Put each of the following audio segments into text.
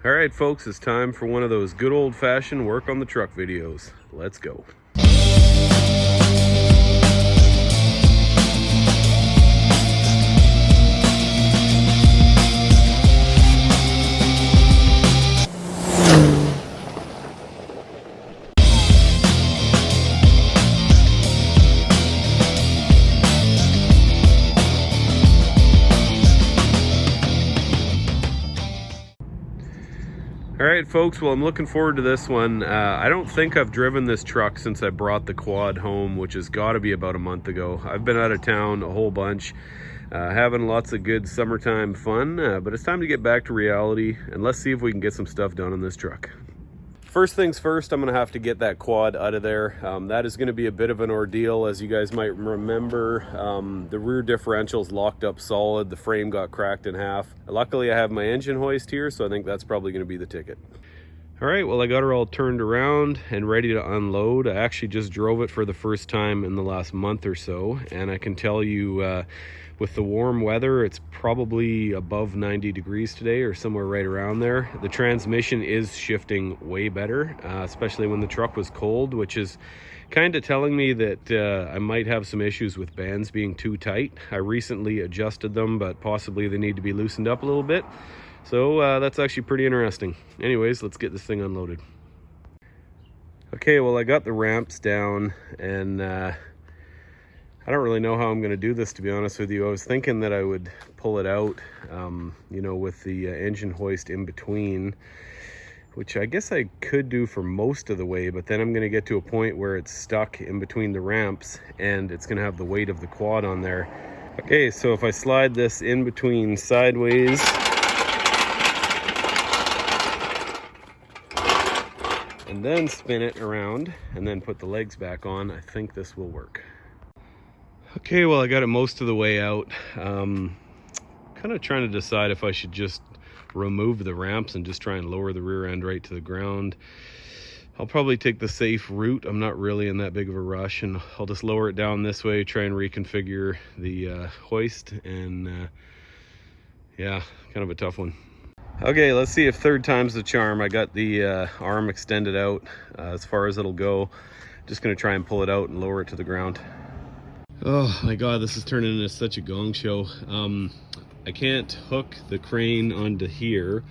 All right, folks, it's time for one of those good old-fashioned work on the truck videos. Let's go. All right, folks, well, I'm looking forward to this one. I don't think I've driven this truck since I brought the quad home, which has got to be about a month ago. I've been out of town a whole bunch, having lots of good summertime fun, but it's time to get back to reality, and let's see if we can get some stuff done on this truck. First things first, I'm gonna have to get that quad out of there. That is gonna be a bit of an ordeal. As you guys might remember, the rear differential's locked up solid. The frame got cracked in half. Luckily, I have my engine hoist here, so I think that's probably gonna be the ticket. All right, well, I got her all turned around and ready to unload. I actually just drove it for the first time in the last month or so, and I can tell you, with the warm weather, it's probably above 90 degrees today or somewhere right around there. The transmission is shifting way better, especially when the truck was cold, which is kind of telling me that I might have some issues with bands being too tight. I recently adjusted them, but possibly they need to be loosened up a little bit. So that's actually pretty interesting. Anyways, let's get this thing unloaded. Okay, well, I got the ramps down, and I don't really know how I'm going to do this, to be honest with you. I was thinking that I would pull it out, you know, with the engine hoist in between, which I guess I could do for most of the way, but then I'm going to get to a point where it's stuck in between the ramps and it's going to have the weight of the quad on there. Okay, so if I slide this in between sideways, and then spin it around and then put the legs back on, I think this will work. Okay, well, I got it most of the way out. Kind of trying to decide if I should just remove the ramps and just try and lower the rear end right to the ground. I'll probably take the safe route. I'm not really in that big of a rush, and I'll just lower it down this way, try and reconfigure the hoist, and yeah, kind of a tough one. Okay, let's see if third time's the charm. I got the arm extended out as far as it'll go. Just gonna try and pull it out and lower it to the ground. Oh my god, this is turning into such a gong show. I can't hook the crane onto here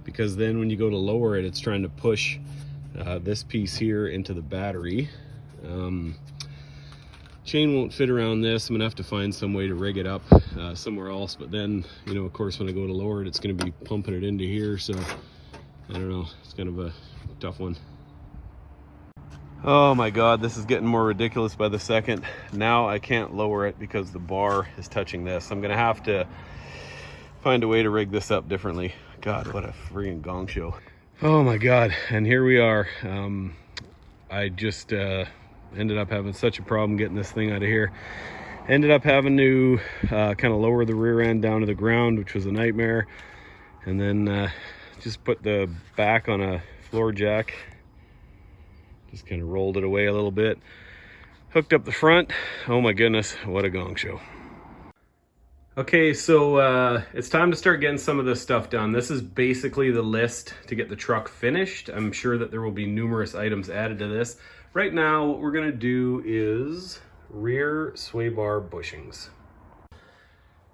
because then when you go to lower it, it's trying to push this piece here into the battery. Chain won't fit around this. I'm gonna have to find some way to rig it up somewhere else, but then, you know, of course, when I go to lower it, it's gonna be pumping it into here, so I don't know, it's kind of a tough one. Oh my god, this is getting more ridiculous by the second. Now I can't lower it because the bar is touching this. I'm gonna have to find a way to rig this up differently. God, what a freaking gong show. Oh my god, and here we are. I just ended up having such a problem getting this thing out of here. Ended up having to kind of lower the rear end down to the ground, which was a nightmare, and then just put the back on a floor jack. Just kind of rolled it away a little bit, hooked up the front. Oh my goodness, what a gong show. Okay, so it's time to start getting some of this stuff done. This is basically the list to get the truck finished. I'm sure that there will be numerous items added to this. Right now, what we're gonna do is rear sway bar bushings.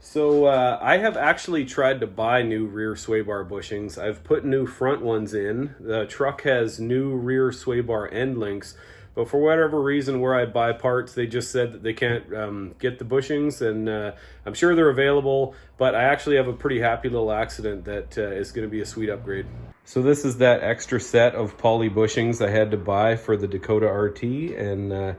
So I have actually tried to buy new rear sway bar bushings. I've put new front ones in. The truck has new rear sway bar end links, but for whatever reason, where I buy parts, they just said that they can't get the bushings, and I'm sure they're available, but I actually have a pretty happy little accident that is gonna be a sweet upgrade. So this is that extra set of poly bushings I had to buy for the Dakota RT, and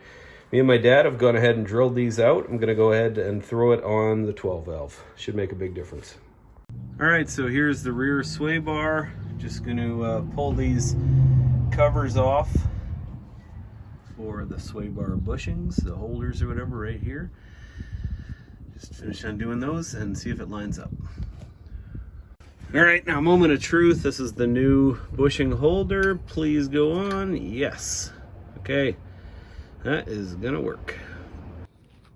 me and my dad have gone ahead and drilled these out. I'm gonna go ahead and throw it on the 12 valve. Should make a big difference. All right, so here's the rear sway bar. Just gonna pull these covers off for the sway bar bushings, the holders or whatever right here. Just finish undoing those and see if it lines up. All right, now moment of truth. This is the new bushing holder. Please go on. Yes. Okay. That is gonna work.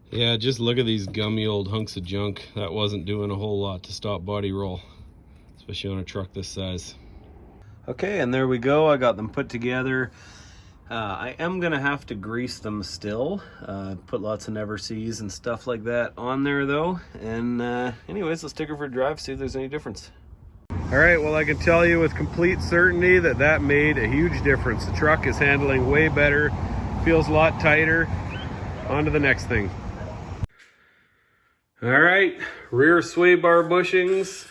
Yeah, just look at these gummy old hunks of junk. That wasn't doing a whole lot to stop body roll, especially on a truck this size. Okay, and there we go. I got them put together. I am gonna have to grease them still. Put lots of never sees and stuff like that on there though. And anyways, let's take her for a drive, see if there's any difference. All right, well, I can tell you with complete certainty that that made a huge difference. The truck is handling way better, feels a lot tighter. On to the next thing. All right, rear sway bar bushings,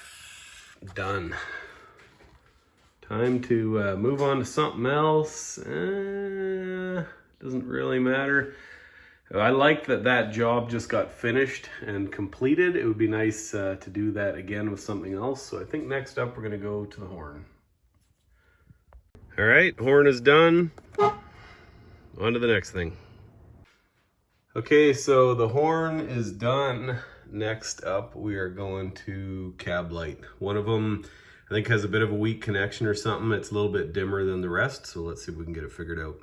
done. Time to move on to something else. Doesn't really matter. I like that that job just got finished and completed. It would be nice to do that again with something else. So I think next up we're gonna go to the horn. All right, horn is done. On to the next thing. Okay, so the horn is done. Next up, we are going to cab light. One of them, I think, has a bit of a weak connection or something. It's a little bit dimmer than the rest, so let's see if we can get it figured out.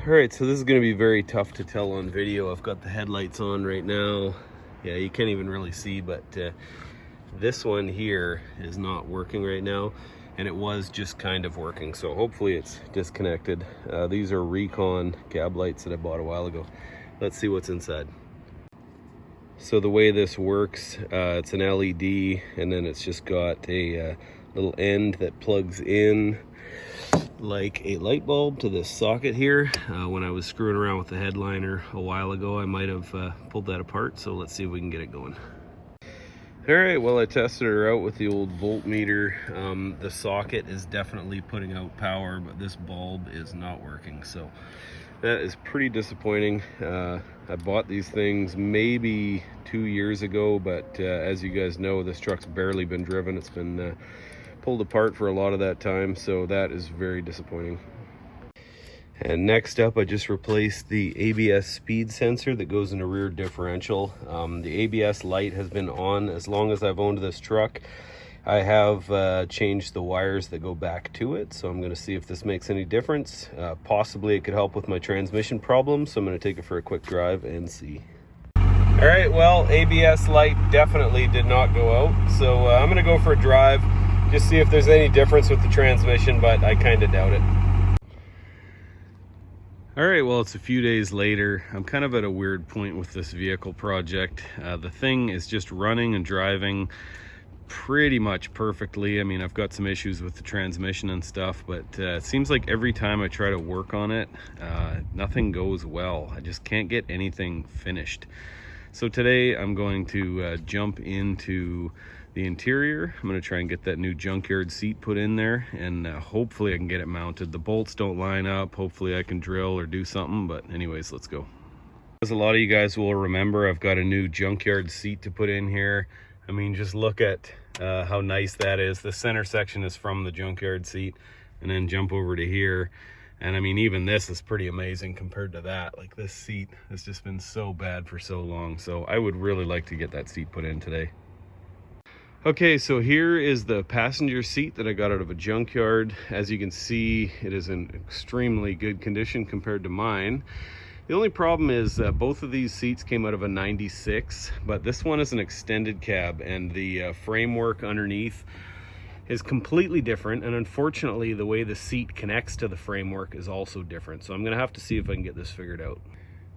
All right, so this is gonna be very tough to tell on video. I've got the headlights on right now. Yeah, you can't even really see, but this one here is not working right now, and it was just kind of working, so hopefully it's disconnected. These are Recon Cab Lights that I bought a while ago. Let's see what's inside. So the way this works, it's an LED, and then it's just got a little end that plugs in like a light bulb to this socket here. When I was screwing around with the headliner a while ago, I might have pulled that apart, so let's see if we can get it going. All right, well, I tested her out with the old voltmeter. The socket is definitely putting out power, but this bulb is not working, so that is pretty disappointing. I bought these things maybe 2 years ago, but as you guys know, this truck's barely been driven. It's been pulled apart for a lot of that time, so that is very disappointing. And next up, I just replaced the ABS speed sensor that goes in the rear differential. The ABS light has been on as long as I've owned this truck. I have changed the wires that go back to it, so I'm going to see if this makes any difference. Possibly it could help with my transmission problem, so I'm going to take it for a quick drive and see. All right, well, ABS light definitely did not go out, so I'm going to go for a drive, just see if there's any difference with the transmission, but I kind of doubt it. All right, well, it's a few days later. I'm kind of at a weird point with this vehicle project. The thing is just running and driving pretty much perfectly. I mean, I've got some issues with the transmission and stuff, but it seems like every time I try to work on it, nothing goes well. I just can't get anything finished. So today I'm going to jump into the interior. I'm going to try and get that new junkyard seat put in there, and hopefully I can get it mounted. The bolts don't line up. Hopefully I can drill or do something, but anyways, let's go. As a lot of you guys will remember, I've got a new junkyard seat to put in here. I mean, just look at how nice that is. The center section is from the junkyard seat, and then jump over to here. And I mean, even this is pretty amazing compared to that. Like, this seat has just been so bad for so long. So I would really like to get that seat put in today. Okay, so here is the passenger seat that I got out of a junkyard. As you can see, it is in extremely good condition compared to mine. The only problem is both of these seats came out of a 96, but this one is an extended cab, and the framework underneath is completely different, and unfortunately the way the seat connects to the framework is also different. So I'm gonna have to see if I can get this figured out.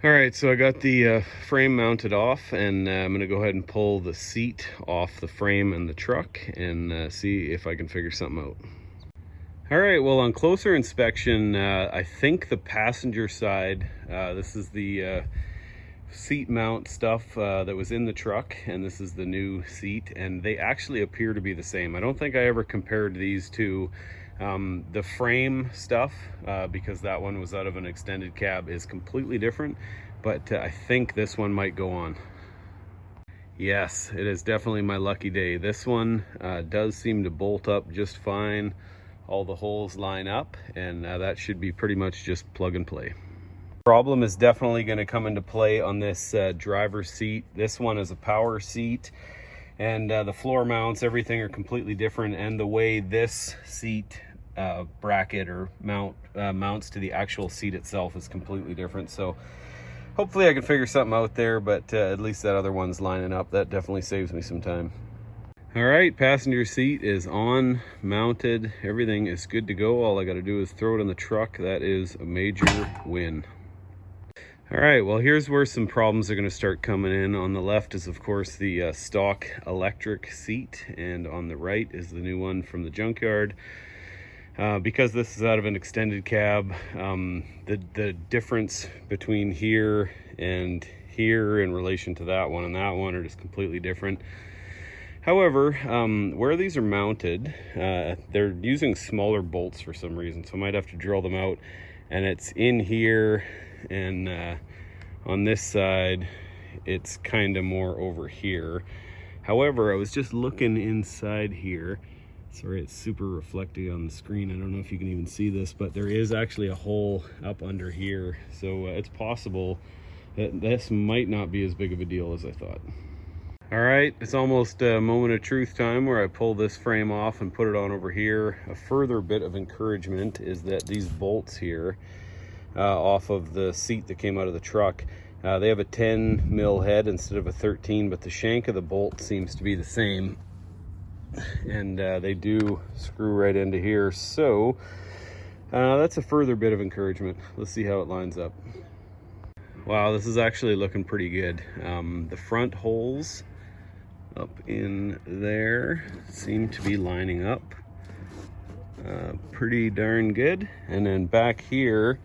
All right, so I got the frame mounted off, and I'm gonna go ahead and pull the seat off the frame and the truck and see if I can figure something out. All right, well, on closer inspection, I think the passenger side, this is the seat mount stuff that was in the truck, and this is the new seat, and they actually appear to be the same. I don't think I ever compared these two. The frame stuff, because that one was out of an extended cab, is completely different, but I think this one might go on. Yes, it is definitely my lucky day. This one does seem to bolt up just fine. All the holes line up, and that should be pretty much just plug and play. Problem is definitely going to come into play on this driver's seat. This one is a power seat, and the floor mounts, everything are completely different, and the way this seat bracket or mounts to the actual seat itself is completely different. So hopefully I can figure something out there, but at least that other one's lining up. That definitely saves me some time. All right, passenger seat is on, mounted. Everything is good to go. All I got to do is throw it in the truck. That is a major win. All right, well, here's where some problems are going to start coming in. On the left is, of course, the stock electric seat, and on the right is the new one from the junkyard. Because this is out of an extended cab, the difference between here and here in relation to that one and that one are just completely different. However, where these are mounted, they're using smaller bolts for some reason, so I might have to drill them out. And it's in here, and on this side, it's kind of more over here. However, I was just looking inside here. Sorry, it's super reflective on the screen. I don't know if you can even see this, but there is actually a hole up under here. So it's possible that this might not be as big of a deal as I thought. All right, it's almost a moment of truth time where I pull this frame off and put it on over here. A further bit of encouragement is that these bolts here off of the seat that came out of the truck, they have a 10 mil head instead of a 13, but the shank of the bolt seems to be the same. And they do screw right into here, so that's a further bit of encouragement. Let's see how it lines up. Wow, this is actually looking pretty good. The front holes up in there seem to be lining up pretty darn good, and then back here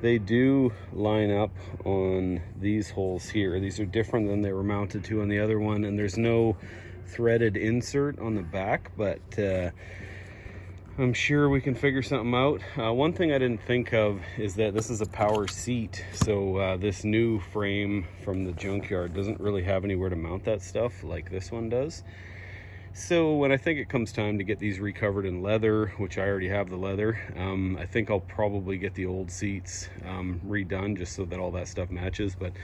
they do line up on these holes here. These are different than they were mounted to on the other one, and there's no threaded insert on the back, but I'm sure we can figure something out. One thing I didn't think of is that this is a power seat, so this new frame from the junkyard doesn't really have anywhere to mount that stuff like this one does. So when I think it comes time to get these recovered in leather, which I already have the leather, I think I'll probably get the old seats redone just so that all that stuff matches. But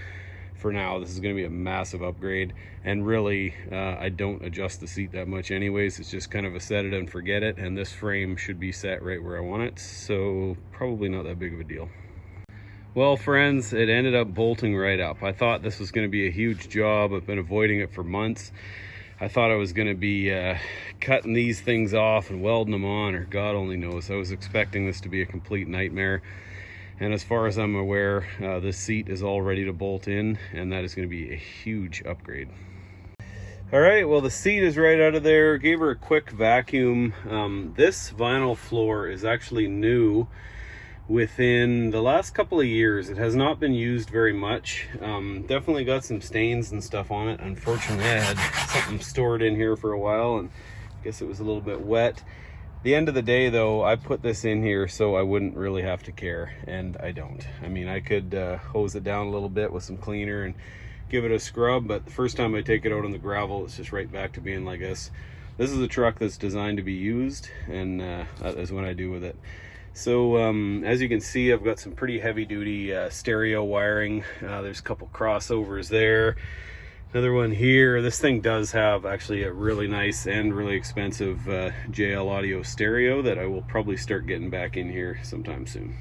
for now, this is going to be a massive upgrade, and really I don't adjust the seat that much anyways. It's just kind of a set it and forget it, and this frame should be set right where I want it, so probably not that big of a deal. Well, friends, it ended up bolting right up. I thought this was going to be a huge job. I've been avoiding it for months. I thought I was going to be cutting these things off and welding them on, or God only knows. I was expecting this to be a complete nightmare. And as far as I'm aware, this seat is all ready to bolt in, and that is going to be a huge upgrade. All right, well, the seat is right out of there. Gave her a quick vacuum. This vinyl floor is actually new within the last couple of years. It has not been used very much. Definitely got some stains and stuff on it. Unfortunately, I had something stored in here for a while, and I guess it was a little bit wet. The end of the day, though, I put this in here so I wouldn't really have to care, and I don't. I mean, I could hose it down a little bit with some cleaner and give it a scrub, but the first time I take it out on the gravel, it's just right back to being like this. This is a truck that's designed to be used, and that is what I do with it. So as you can see, I've got some pretty heavy duty stereo wiring. There's a couple crossovers there. Another one here. This thing does have actually a really nice and really expensive JL audio stereo that I will probably start getting back in here sometime soon.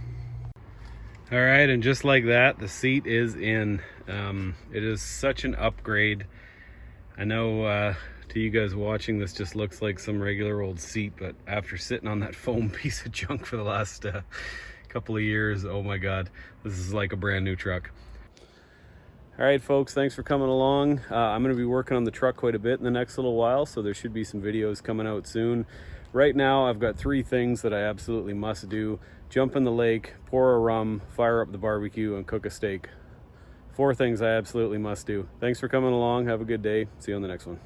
All right, and just like that, the seat is in. It is such an upgrade. I know to you guys watching, this just looks like some regular old seat, but after sitting on that foam piece of junk for the last couple of years, oh my God, this is like a brand new truck. All right, folks, thanks for coming along. I'm going to be working on the truck quite a bit in the next little while, so there should be some videos coming out soon. Right now, I've got 3 things that I absolutely must do: jump in the lake, pour a rum, fire up the barbecue, and cook a steak. 4 things I absolutely must do. Thanks for coming along. Have a good day. See you on the next one.